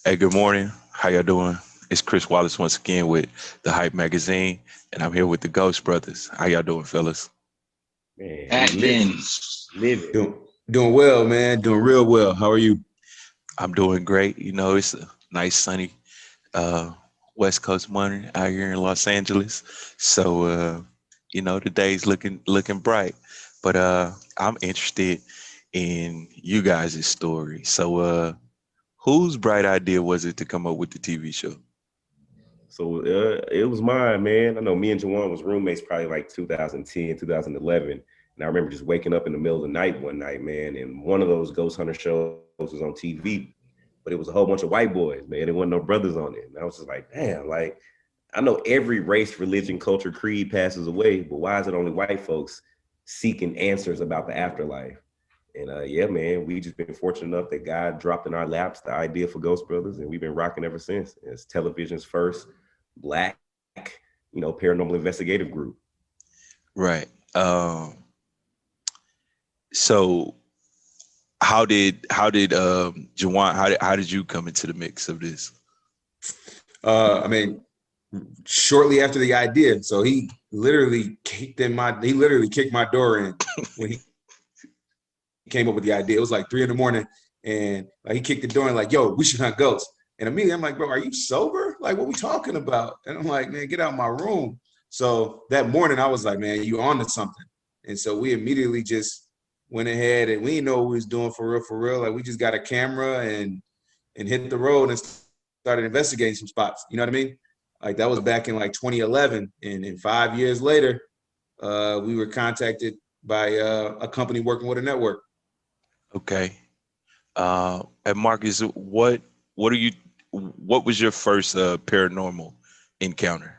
Hey, good morning. How y'all doing? It's Chris Wallace once again with the Hype Magazine, and I'm here with the Ghost Brothers. How y'all doing, fellas? Man, we Acting. living. Doing well, man. Doing real well. How are you? I'm doing great. It's a nice sunny uh, West Coast morning out here in Los Angeles. So the day's looking bright. But I'm interested in you guys' story. So whose bright idea was it to come up with the TV show? It was mine, man. I know me and Jawan was roommates probably like 2010, 2011. And I remember just waking up in the middle of the night one night, man, and one of those ghost hunter shows was on TV, but it was a whole bunch of white boys, man. There wasn't no brothers on it. And I was just like, damn, like I know every race, religion, culture, creed passes away, but why is it only white folks seeking answers about the afterlife? And yeah, man, we just been fortunate enough that God dropped in our laps the idea for Ghost Brothers, and we've been rocking ever since. It's television's first Black, paranormal investigative group. Right. So how did Jawan, how did you come into the mix of this? I mean, shortly after the idea, so he literally kicked my door in when he came up with the idea. It was like 3 a.m, and like he kicked the door and like, "Yo, we should hunt ghosts." And immediately I'm like, "Bro, are you sober? Like, what we talking about?" And I'm like, "Man, get out of my room." So that morning I was like, "Man, you on to something." And so we immediately just went ahead and we didn't know what we was doing for real, for real. Like we just got a camera and hit the road and started investigating some spots. You know what I mean? Like that was back in like 2011, and 5 years later, we were contacted by a company working with a network. Okay. And Marcus, what was your first paranormal encounter?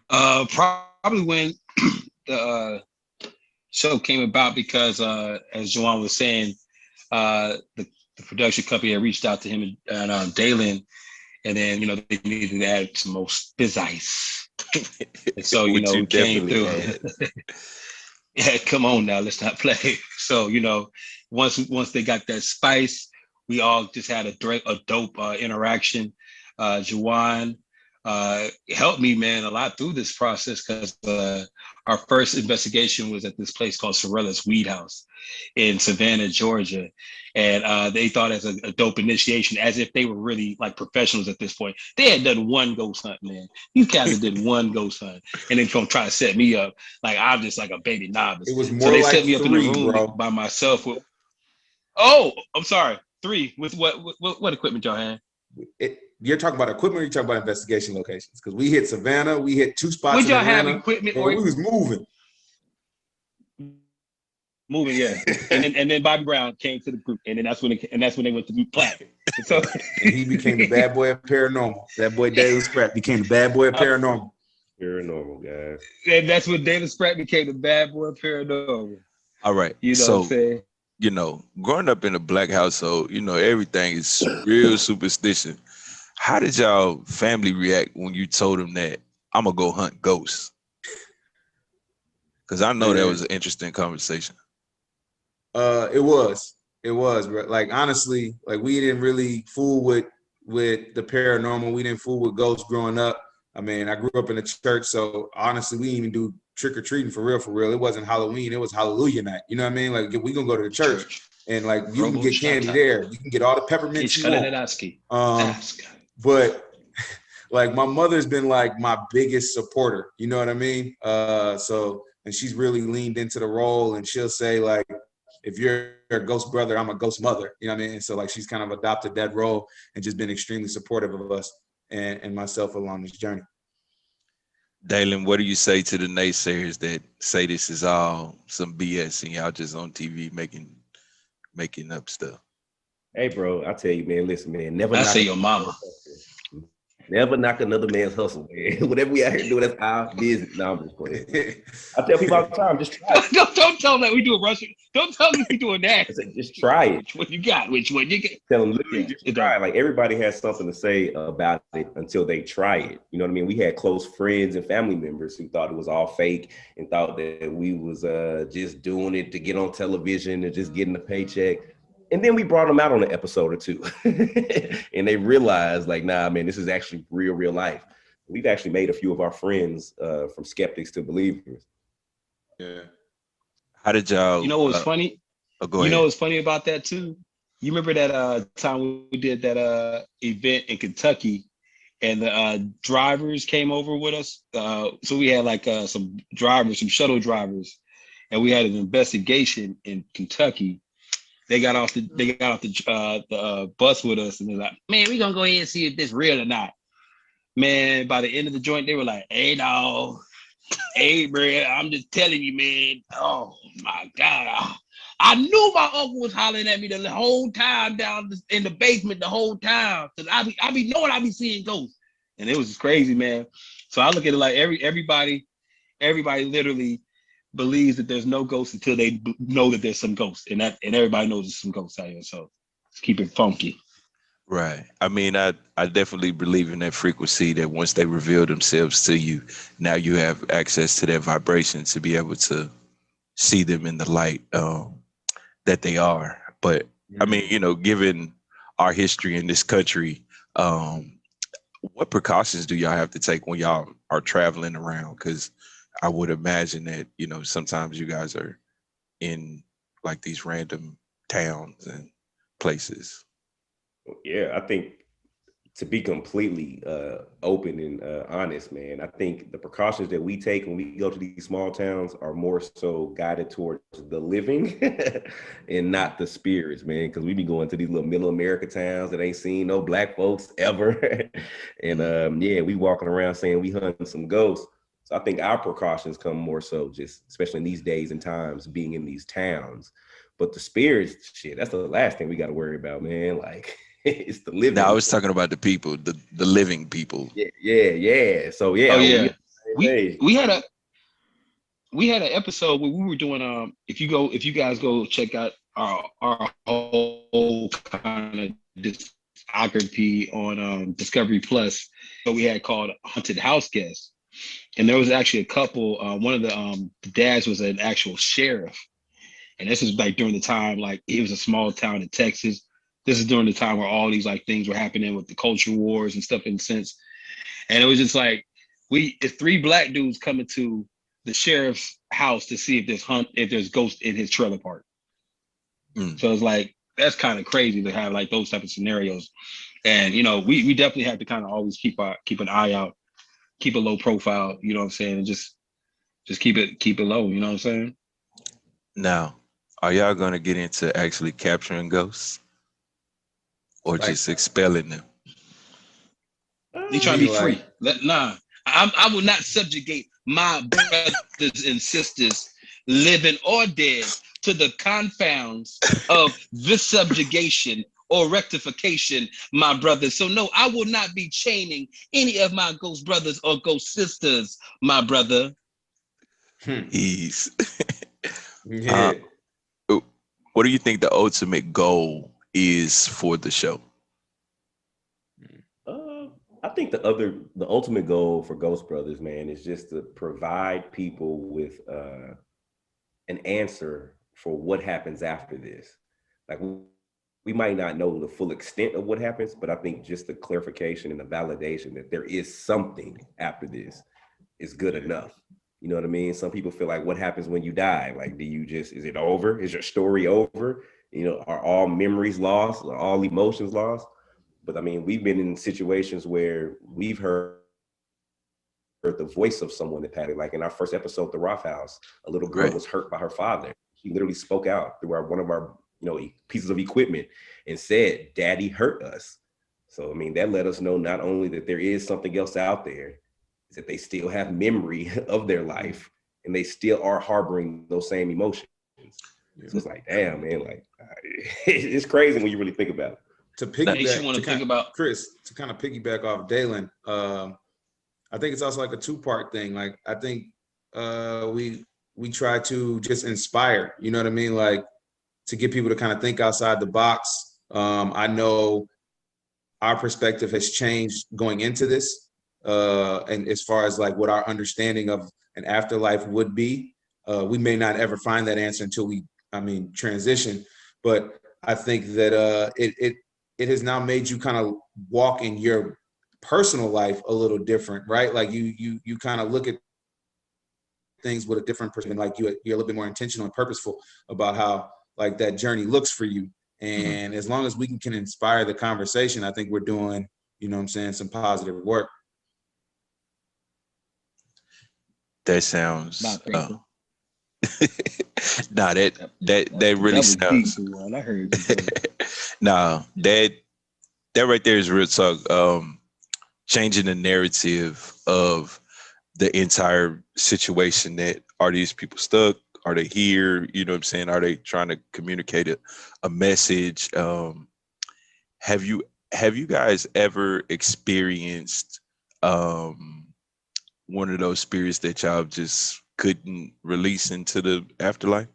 Probably when the show came about because, as Joanne was saying, the production company had reached out to him and Dalen, and then they needed to add some more ice. And so Which you we came definitely through. had. Yeah, come on now, let's not play. So once they got that spice, we all just had a dope interaction. Jawan helped me, man, a lot through this process because our first investigation was at this place called Sorellis Weed House in Savannah, Georgia. And they thought as a dope initiation, as if they were really like professionals at this point. They had done one ghost hunt, man. These guys did one ghost hunt, and then come try to set me up like I'm just like a baby novice. It was So more they like set me up in the three, room bro. by myself. Oh, I'm sorry, three with what equipment y'all had? You're talking about equipment, or you talking about investigation locations? Because we hit Savannah, we hit 2 spots Would in y'all have Atlanta, equipment and or we was moving. moving? Yeah, and then Bobby Brown came to the group, and then that's when they went to be platinum. So And he became the bad boy of paranormal. That boy Dalen Spratt became the bad boy of paranormal. Paranormal, guys. and that's when David Spratt became the bad boy of paranormal. All right. You know what I'm So, saying? growing up in a black household, everything is real superstition. How did y'all family react when you told them that I'm gonna go hunt ghosts? Because I know that Man, was an interesting conversation. it was, bro. Like honestly, like we didn't really fool with the paranormal. We didn't fool with ghosts growing up. I mean, I grew up in a church, so honestly, we didn't even do trick or treating for real, for real. It wasn't Halloween; it was Hallelujah night. You know what I mean? Like we gonna go to the church, Church. and like you can Robo get candy Shata. there. You can get all the peppermints you want. Ishkalalaski. Um, Ask. but like my mother's been like my biggest supporter. You know what I mean? So and she's really leaned into the role, and she'll say like, if you're a ghost brother, I'm a ghost mother. You know what I mean? And so like she's kind of adopted that role and just been extremely supportive of us and myself along this journey. Dalen, what do you say to the naysayers that say this is all some BS and y'all just on TV making up stuff? Hey, bro, I tell you, man, listen, man, I say your mama. never knock another man's hustle, man. Whatever we out here doing, that's our business. No, I'm just playing. I tell people all the time, just try it. Don't tell them that we do a Russian. Don't tell them we doing that. I said, just try it. Which one you got? Which one you get? Tell them literally Yeah, just it try don't. it. Like everybody has something to say about it until they try it. You know what I mean? We had close friends and family members who thought it was all fake and thought that we was just doing it to get on television and just getting a paycheck. And then we brought them out on an episode or two, and they realized, like, nah, man, this is actually real life. We've actually made a few of our friends from skeptics to believers. Yeah. How did y'all? You know what was funny? Oh, go You ahead. know what's funny about that too? You remember that time we did that event in Kentucky, and the drivers came over with us. So we had like some drivers, some shuttle drivers, and we had an investigation in Kentucky. They got off the bus with us, and they're like, "Man, we gonna go ahead and see if this real or not." Man, by the end of the joint, they were like, "Hey, dog, hey, bro, I'm just telling you, man. Oh my God, I knew my uncle was hollering at me the whole time down in the basement the whole time. Cause I be knowing I be seeing ghosts, and it was just crazy, man. So I look at it like everybody literally believes that there's no ghosts until they know that there's some ghosts, and everybody knows there's some ghosts out here. So let's keep it funky. Right. I mean, I definitely believe in that frequency that once they reveal themselves to you, now you have access to that vibration to be able to see them in the light that they are. But I mean, you know, given our history in this country, what precautions do y'all have to take when y'all are traveling around? Because I would imagine that, you know, sometimes you guys are in like these random towns and places. Yeah, I think to be completely open and honest, man, I think the precautions that we take when we go to these small towns are more so guided towards the living and not the spirits, man. Because we be going to these little middle America towns that ain't seen no black folks ever, and yeah, we walking around saying we hunting some ghosts. So I think our precautions come more so just, especially in these days and times, being in these towns. But the spirits, shit, that's the last thing we got to worry about, man. Like. It's the Now I living. was talking about the people, the living people. Yeah. So yeah, Oh we yeah, hey, we had an episode where we were doing if you guys go check out our whole kind of discography on Discovery Plus, so we had called Haunted House Guests, and there was actually a couple. One of the dads was an actual sheriff, and this is like during the time, like it was a small town in Texas. This is during the time where all these like things were happening with the culture wars and stuff in a sense. And it was just like it's three black dudes coming to the sheriff's house to see if there's ghosts in his trailer park. Mm. So it's like that's kind of crazy to have like those type of scenarios. And you know, we definitely have to kind of always keep an eye out, keep a low profile, you know what I'm saying, and just keep it low, you know what I'm saying? Now, are y'all gonna get into actually capturing ghosts or Like, just expelling them? They I trying mean, to be free. like, Nah, I will not subjugate my brothers and sisters, living or dead, to the confounds of this subjugation or rectification, my brothers. So no, I will not be chaining any of my ghost brothers or ghost sisters, my brother. He's yeah. what do you think the ultimate goal is for the show? I think the ultimate goal for Ghost Brothers, man, is just to provide people with an answer for what happens after this. Like we might not know the full extent of what happens, but I think just the clarification and the validation that there is something after this is good enough. You know what I mean? Some people feel like, what happens when you die? Like, is it over? Is your story over? You know, are all memories lost? Are all emotions lost? But I mean, we've been in situations where we've heard the voice of someone that passed. Like in our first episode, The Roth House, a little girl Right. was hurt by her father. She literally spoke out through one of our pieces of equipment and said, "Daddy hurt us." So I mean, that let us know not only that there is something else out there, is that they still have memory of their life and they still are harboring those same emotions. Yeah. So it's like, damn, man, like it's crazy when you really think about it. To That makes you piggyback, want to to think kind about. Chris, to kind of piggyback off Dalen, I think it's also like a two-part thing. Like, I think we try to just inspire, you know what I mean? Like, to get people to kind of think outside the box. I know our perspective has changed going into this. And as far as like what our understanding of an afterlife would be, we may not ever find that answer until we transition. But I think that it has now made you kind of walk in your personal life a little different, right? Like you kind of look at things with a different perspective. Like you're a little bit more intentional and purposeful about how like that journey looks for you. And as long as we can inspire the conversation, I think we're doing, you know what I'm saying, some positive work. That sounds nah, that really was sounds deep, I heard you. nah, that right there is real talk. Changing the narrative of the entire situation. That are these people stuck? Are they here? You know what I'm saying? Are they trying to communicate a message? Have you guys ever experienced one of those spirits that y'all just couldn't release into the afterlife?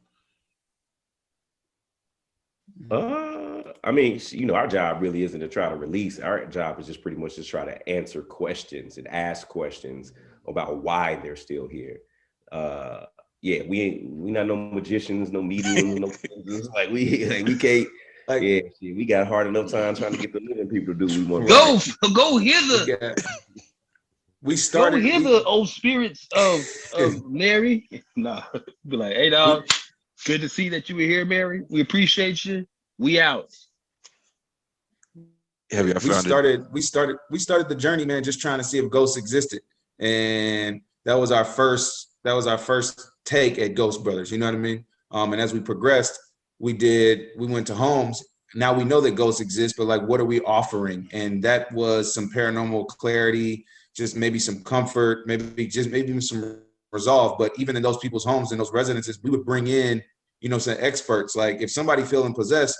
I mean, you know, our job really isn't to try to release. Our job is just pretty much just try to answer questions and ask questions about why they're still here. Yeah, we not no magicians, no mediums, no like we can't. Like, yeah, shit, we got hard enough time trying to get the living people to do what we want. Go hither. We started. Go hither, old spirits of Mary. Nah, be like, hey dog, good to see that you were here, Mary. We appreciate you. We out. Have you we started the journey, man, just trying to see if ghosts existed, and that was our first take at Ghost Brothers. You know what I mean? And as we progressed, we went to homes. Now we know that ghosts exist, but like, what are we offering? And that was some paranormal clarity, just maybe some comfort, maybe even some resolve. But even in those people's homes, in those residences, we would bring in, you know, some experts. Like if somebody feeling possessed,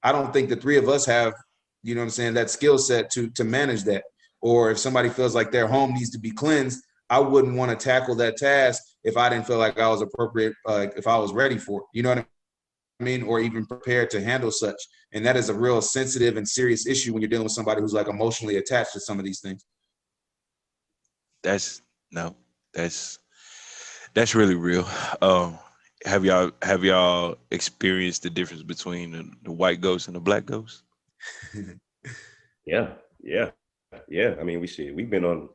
I don't think the three of us have, you know what I'm saying, that skill set to manage that. Or if somebody feels like their home needs to be cleansed, I wouldn't want to tackle that task if I didn't feel like I was appropriate, if I was ready for it. You know what I mean? Or even prepared to handle such. And that is a real sensitive and serious issue when you're dealing with somebody who's like emotionally attached to some of these things. That's really real. Have y'all experienced the difference between the white ghost and the black ghost? Yeah. I mean, we've been on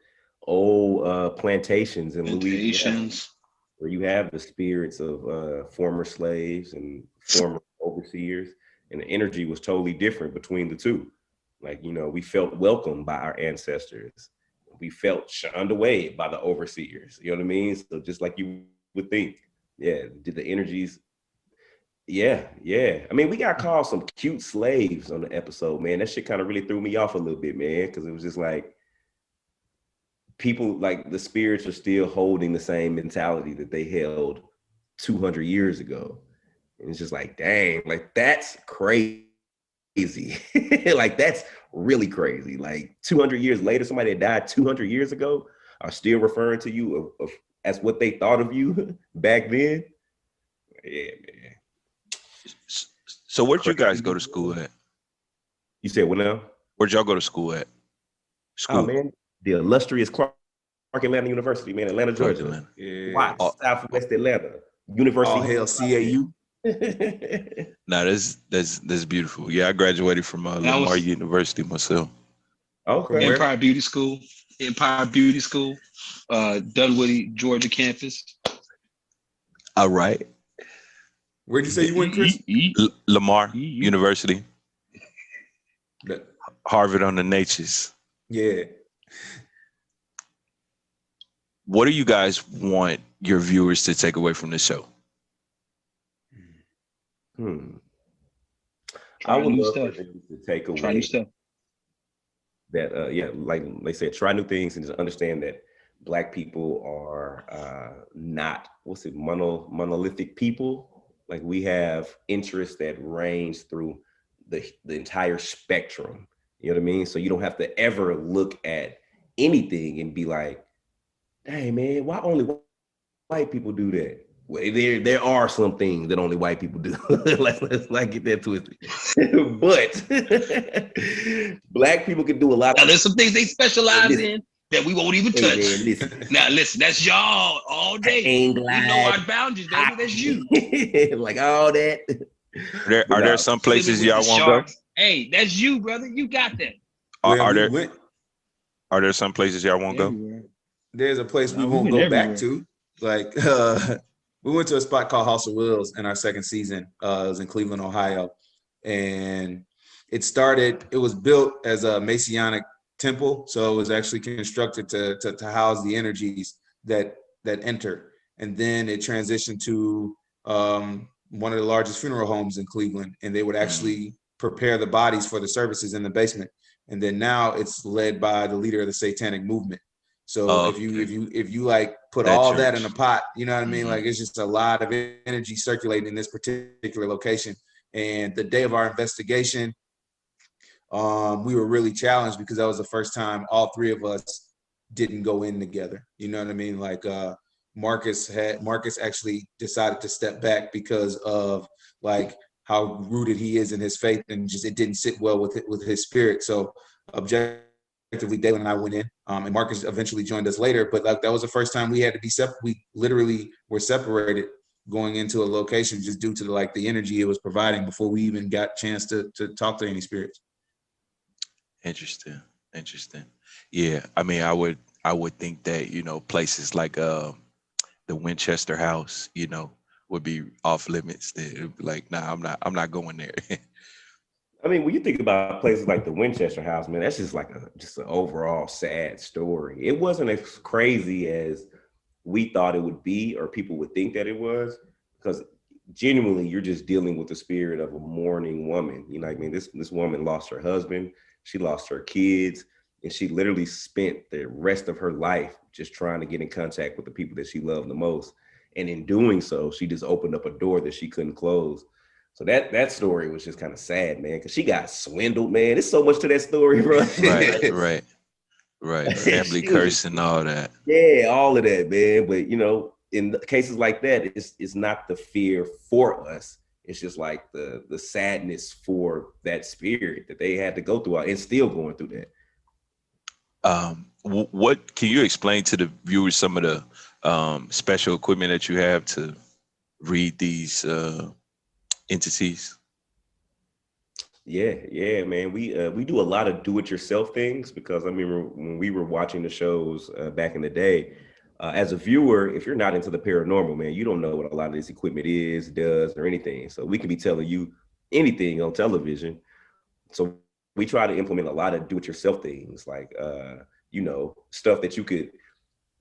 old plantations in Louisiana where you have the spirits of former slaves and former overseers, and the energy was totally different between the two. Like, you know, we felt welcomed by our ancestors. We felt shunned away by the overseers. You know what I mean? So just like you would think, yeah, did the energies. Yeah. I mean, we got called some cute slaves on the episode, man. That shit kind of really threw me off a little bit, man, because it was just like people, like the spirits are still holding the same mentality that they held 200 years ago. And it's just like, dang, like that's crazy. Like that's really crazy. Like 200 years later, somebody that died 200 years ago are still referring to you as what they thought of you back then. Yeah, man. So where'd you guys go to school at? You said what now? Where'd y'all go to school at? Oh man, the illustrious Clark Atlanta University, man, Atlanta, Georgia. Atlanta. Yeah. Watts, Southwest Atlanta. University. All hail CAU. Nah, that's beautiful. Yeah, I graduated from Lamar University myself. Okay. Empire Beauty School, Dunwoody, Georgia campus. All right. Where'd you say you went, Chris? Lamar University. Harvard on the Natures. Yeah. What do you guys want your viewers to take away from the show? I would love for them to take away try new stuff. That, like they said, try new things and just understand that Black people are not, monolithic people. Like we have interests that range through the entire spectrum. You know what I mean? So you don't have to ever look at anything and be like, hey man, why only white people do that? Well, there are some things that only white people do. let's not get that twisted. But Black people can do a lot. Now there's some things they specialize in that we won't even touch. Man, listen. Now listen, that's y'all all day. We know our boundaries, baby. That's you. Like all that. But Are there no, some Swimming places with the y'all won't go? sharks. Hey, that's you, brother. You got that. Are, Well, are we there went. are there some places y'all won't go? Everywhere. There's a place we No, we won't went go back everywhere. to. Like we went to a spot called House of Wills in our second season. It was in Cleveland, Ohio, and it was built as a Masonic temple, so it was actually constructed to house the energies that enter. And then it transitioned to one of the largest funeral homes in Cleveland, and they would Mm. actually prepare the bodies for the services in the basement. And then now it's led by the leader of the Satanic movement. So Oh, if you like put that all that in a church. pot, you know what I mean? Hmm. Like it's just a lot of energy circulating in this particular location. And the day of our investigation, we were really challenged because that was the first time all three of us didn't go in together. You know what I mean? Like Marcus actually decided to step back because of like how rooted he is in his faith, and just it didn't sit well with his spirit. So objectively, Dalen and I went in, and Marcus eventually joined us later. But like that was the first time we had to be separate. We literally were separated going into a location just due to the energy it was providing before we even got a chance to talk to any spirits. Interesting. Interesting. Yeah. I mean, I would think that, places like the Winchester House, would be off limits. That it'd be like, nah, I'm not going there. I mean, when you think about places like the Winchester House, man, that's just like just an overall sad story. It wasn't as crazy as we thought it would be, or people would think that it was, because genuinely, you're just dealing with the spirit of a mourning woman. You know what I mean? This woman lost her husband, she lost her kids, and she literally spent the rest of her life just trying to get in contact with the people that she loved the most. And in doing so, she just opened up a door that she couldn't close. So that story was just kind of sad, man, because she got swindled, man. There's so much to that story, bro. Right. Right. Right. Family She was curse and all that. yeah, all of that, man. But in cases like that, it's not the fear for us. It's just like the sadness for that spirit that they had to go through and still going through that. What can you explain to the viewers some of the special equipment that you have to read these entities? Yeah, man. We do a lot of do-it-yourself things because I remember when we were watching the shows back in the day. As a viewer, if you're not into the paranormal, man, you don't know what a lot of this equipment does, or anything. So we can be telling you anything on television. So we try to implement a lot of do-it-yourself things, like stuff that you could,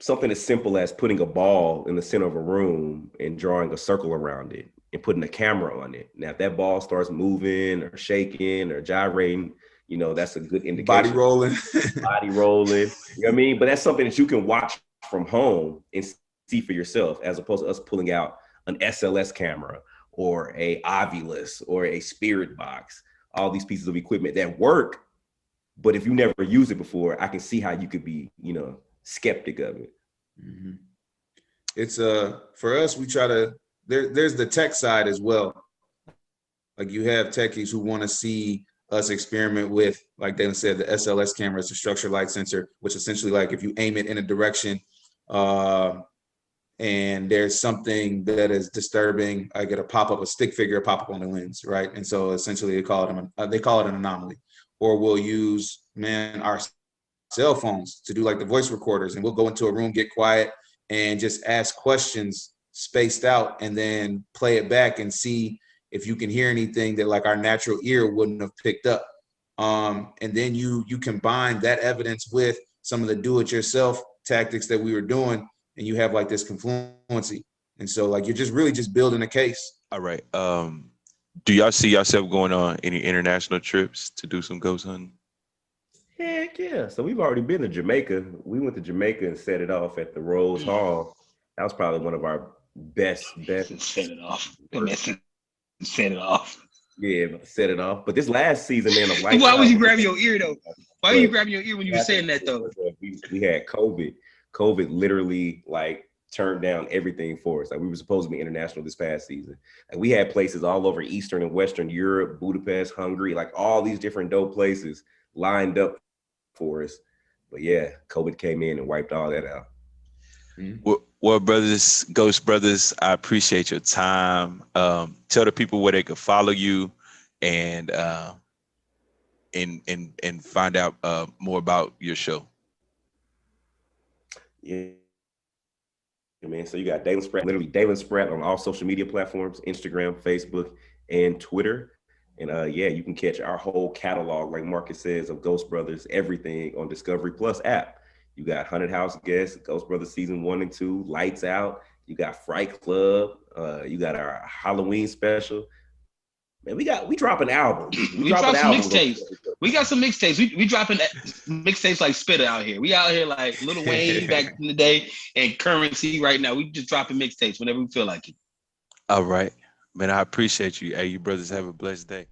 something as simple as putting a ball in the center of a room and drawing a circle around it and putting a camera on it. Now, if that ball starts moving or shaking or gyrating, that's a good indication. Body rolling. Body rolling. You know what I mean? But that's something that you can watch from home and see for yourself, as opposed to us pulling out an SLS camera or a Ovilus or a spirit box, all these pieces of equipment that work. But if you never used it before, I can see how you could be, skeptic of it. Mm-hmm. It's for us, we try to there's the tech side as well. Like you have techies who want to see us experiment with, like they said, the SLS camera is a structured light sensor, which essentially like if you aim it in a direction and there's something that is disturbing, I get a pop up, a stick figure pop up on the lens, right? And so essentially they call it an anomaly. Or we'll use our cell phones to do like the voice recorders, and we'll go into a room, get quiet, and just ask questions spaced out, and then play it back and see if you can hear anything that like our natural ear wouldn't have picked up. And then you combine that evidence with some of the do-it-yourself tactics that we were doing, and you have like this confluency. And so like you're just really just building a case. All right. Do y'all see yourself going on any international trips to do some ghost hunting? Heck yeah. So we've already been to Jamaica. We went to Jamaica and set it off at the Rose Hall. That was probably one of our best. Set it off. Set it off. Yeah, set it off. But this last season, man, of Why was you grabbing your ear though? Why were you grabbing your ear when you were saying that though? We had COVID. COVID literally like turned down everything for us. Like we were supposed to be international this past season. Like we had places all over Eastern and Western Europe, Budapest, Hungary, like all these different dope places lined up for us. But yeah, COVID came in and wiped all that out. Well, brothers, Ghost Brothers, I appreciate your time. Tell the people where they can follow you and and find out more about your show. Yeah, man. So you got Dalen Spratt, literally Dalen Spratt on all social media platforms, Instagram, Facebook, and Twitter. And yeah, you can catch our whole catalog, like Marcus says, of Ghost Brothers, everything on Discovery Plus app. You got Haunted House Guests, Ghost Brothers season 1 and 2, Lights Out. You got Fright Club. You got our Halloween special. Man, we dropping albums. We dropping some mixtapes. We got some mixtapes. We dropping mixtapes like Spitter out here. We out here like Lil Wayne back in the day and Currency right now. We just dropping mixtapes whenever we feel like it. All right, man. I appreciate you. Hey, you brothers have a blessed day.